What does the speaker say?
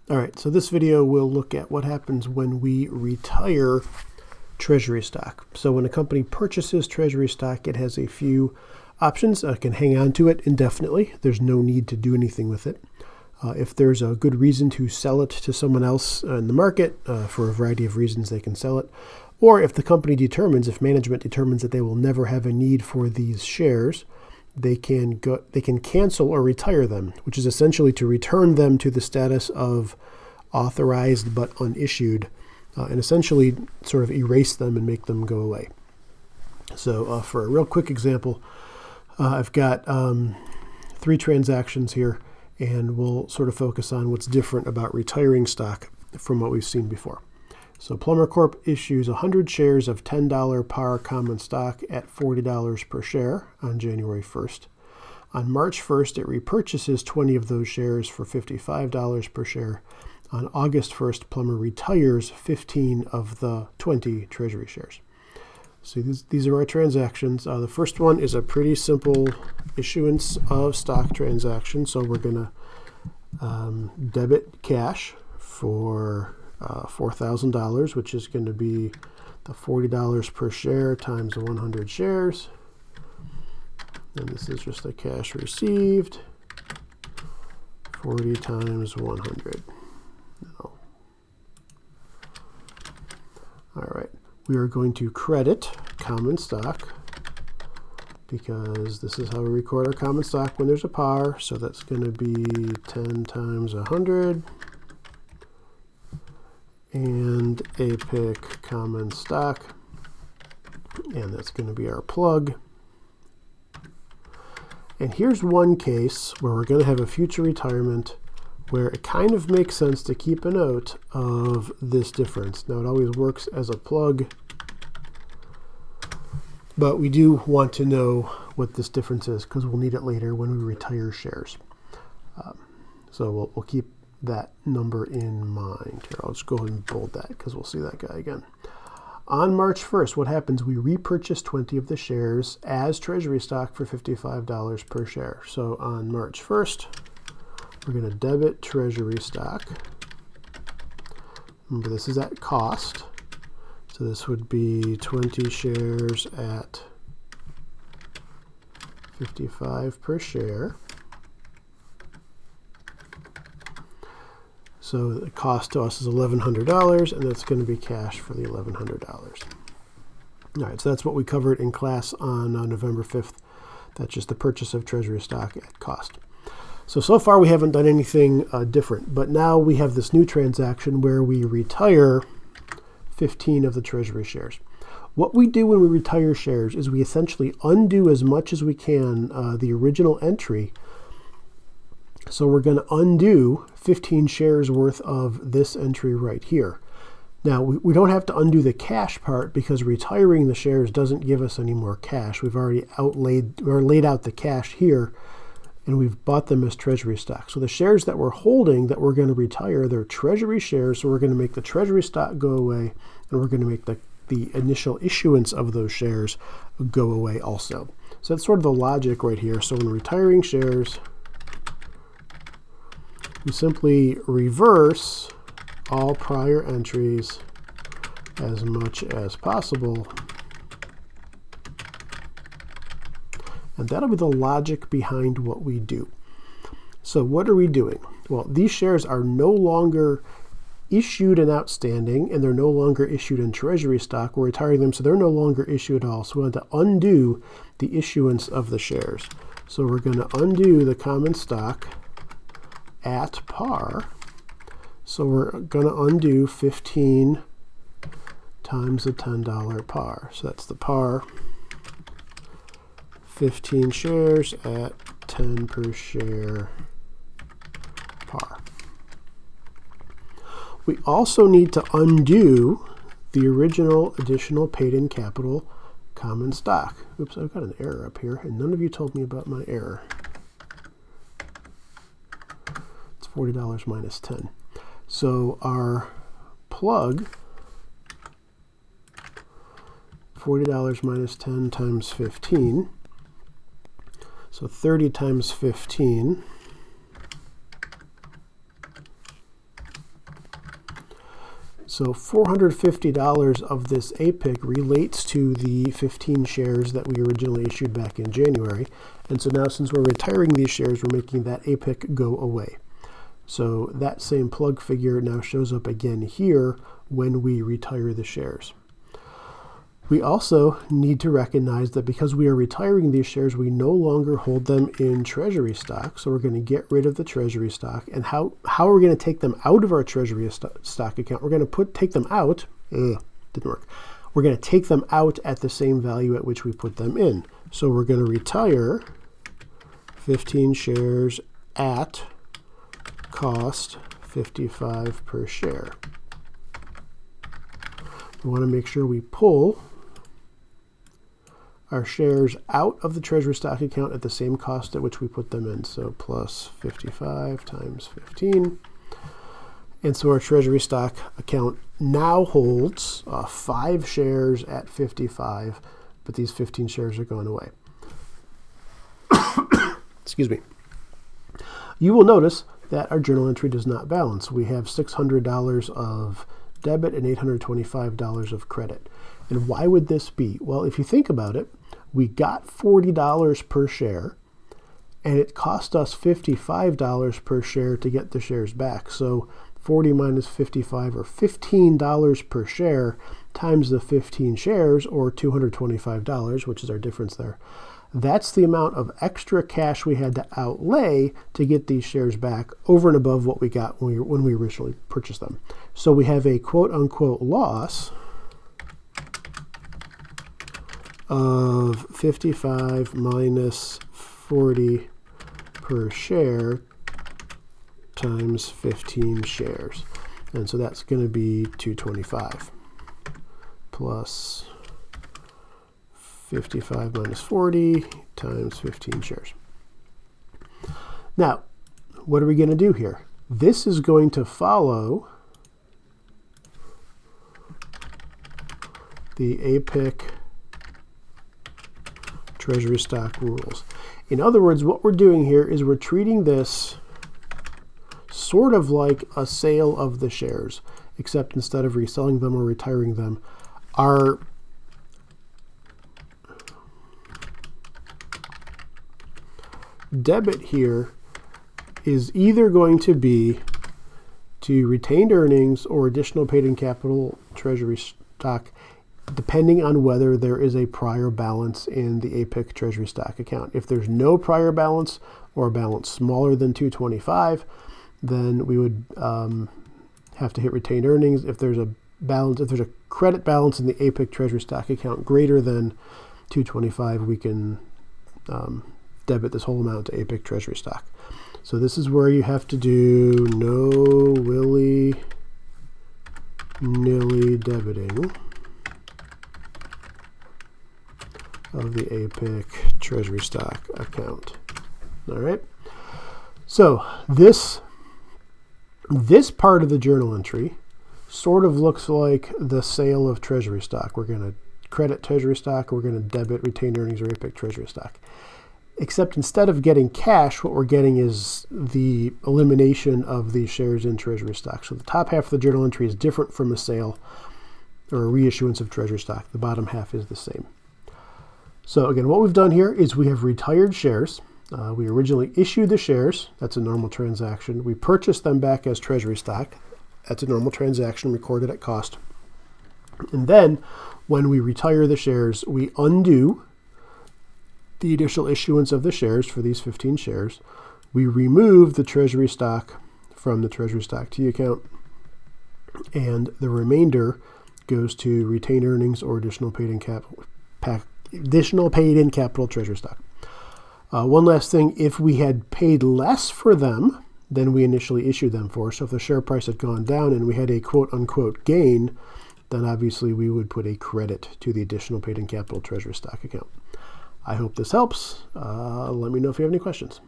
All right, so this video will look at what happens when we retire treasury stock. So when a company purchases treasury stock, it has a few options. It can hang on to it indefinitely. There's no need to do anything with it. If there's a good reason to sell it to someone else in the market, for a variety of reasons they can sell it. Or if the company determines, if management determines that they will never have a need for these shares, they can cancel or retire them, which is essentially to return them to the status of authorized but unissued, and essentially sort of erase them and make them go away. So for a real quick example, I've got 3 transactions here, and we'll sort of focus on what's different about retiring stock from what we've seen before. So Plumber Corp issues 100 shares of $10 par common stock at $40 per share on January 1st. On March 1st, it repurchases 20 of those shares for $55 per share. On August 1st, Plumber retires 15 of the 20 treasury shares. So these are our transactions. The first one is a pretty simple issuance of stock transaction. So we're going to debit cash for $4,000, which is going to be the $40 per share times the 100 shares. And this is just the cash received, 40 times 100. No. All right, we are going to credit common stock because this is how we record our common stock when there's a par. So that's going to be 10 times 100. And APIC common stock, and that's going to be our plug. And here's one case where we're going to have a future retirement where it kind of makes sense to keep a note of this difference. Now, it always works as a plug, but we do want to know what this difference is because we'll need it later when we retire shares. So we'll keep that number in mind. Here, I'll just go ahead and bold that because we'll see that guy again. On March 1st, what happens? We repurchase 20 of the shares as treasury stock for $55 per share. So on March 1st, we're going to debit treasury stock. Remember, this is at cost. So this would be 20 shares at $55 per share. So the cost to us is $1,100, and that's going to be cash for the $1,100. All right, so that's what we covered in class on November 5th. That's just the purchase of treasury stock at cost. So far we haven't done anything different, but now we have this new transaction where we retire 15 of the treasury shares. What we do when we retire shares is we essentially undo as much as we can the original entry. So we're going to undo 15 shares worth of this entry right here. Now, we don't have to undo the cash part because retiring the shares doesn't give us any more cash. We've already laid out the cash here, and we've bought them as treasury stock. So the shares that we're holding that we're going to retire, they're treasury shares, so we're going to make the treasury stock go away, and we're going to make the initial issuance of those shares go away also. So that's sort of the logic right here. So when retiring shares, we simply reverse all prior entries as much as possible. And that'll be the logic behind what we do. So what are we doing? Well, these shares are no longer issued and outstanding, and they're no longer issued in treasury stock. We're retiring them, so they're no longer issued at all. So we want to undo the issuance of the shares. So we're going to undo the common stock at par. So we're going to undo 15 times the $10 par. So that's the par, 15 shares at 10 per share par. We also need to undo the original additional paid-in capital common stock. Oops, I've got an error up here, and none of you told me about my error. $40 minus 10. So our plug, $40 minus 10 times 15. So 30 times 15 So $450 of this APIC relates to the 15 shares that we originally issued back in January. And so now since we're retiring these shares, we're making that APIC go away. So that same plug figure now shows up again here when we retire the shares. We also need to recognize that because we are retiring these shares, we no longer hold them in treasury stock. So we're going to get rid of the treasury stock. And how are we going to take them out of our treasury stock account? We're going to take them out. Didn't work. We're going to take them out at the same value at which we put them in. So we're going to retire 15 shares at cost 55 per share. We want to make sure we pull our shares out of the treasury stock account at the same cost at which we put them in. So plus 55 times 15. And so our treasury stock account now holds 5 shares at 55, but these 15 shares are going away. Excuse me. You will notice that our journal entry does not balance. We have $600 of debit and $825 of credit. And why would this be? Well, if you think about it, we got $40 per share, and it cost us $55 per share to get the shares back. So 40 minus 55, or $15 per share, times the 15 shares, or $225, which is our difference there. That's the amount of extra cash we had to outlay to get these shares back over and above what we got when we originally purchased them. So we have a quote-unquote loss of 55 minus 40 per share times 15 shares. And so that's going to be 225 plus 55 minus 40 times 15 shares. Now, what are we going to do here? This is going to follow the APIC treasury stock rules. In other words, what we're doing here is we're treating this sort of like a sale of the shares, except instead of reselling them or retiring them, our debit here is either going to be to retained earnings or additional paid-in capital treasury stock, depending on whether there is a prior balance in the APIC treasury stock account. If there's no prior balance or a balance smaller than 225, then we would have to hit retained earnings. If there's a balance, if there's a credit balance in the APIC treasury stock account greater than 225, we can debit this whole amount to APIC treasury stock. So this is where you have to do no willy-nilly debiting of the APIC treasury stock account. All right. So this part of the journal entry sort of looks like the sale of treasury stock. We're going to credit treasury stock, we're going to debit retained earnings or APIC treasury stock. Except instead of getting cash, what we're getting is the elimination of these shares in treasury stock. So the top half of the journal entry is different from a sale or a reissuance of treasury stock. The bottom half is the same. So again, what we've done here is we have retired shares. We originally issued the shares. That's a normal transaction. We purchased them back as treasury stock. That's a normal transaction recorded at cost. And then when we retire the shares, we undo the initial issuance of the shares for these 15 shares. We remove the treasury stock from the treasury stock T account, and the remainder goes to retained earnings or additional paid-in capital treasury stock. One last thing, if we had paid less for them than we initially issued them for, so if the share price had gone down and we had a quote-unquote gain, then obviously we would put a credit to the additional paid-in capital treasury stock account. I hope this helps. Let me know if you have any questions.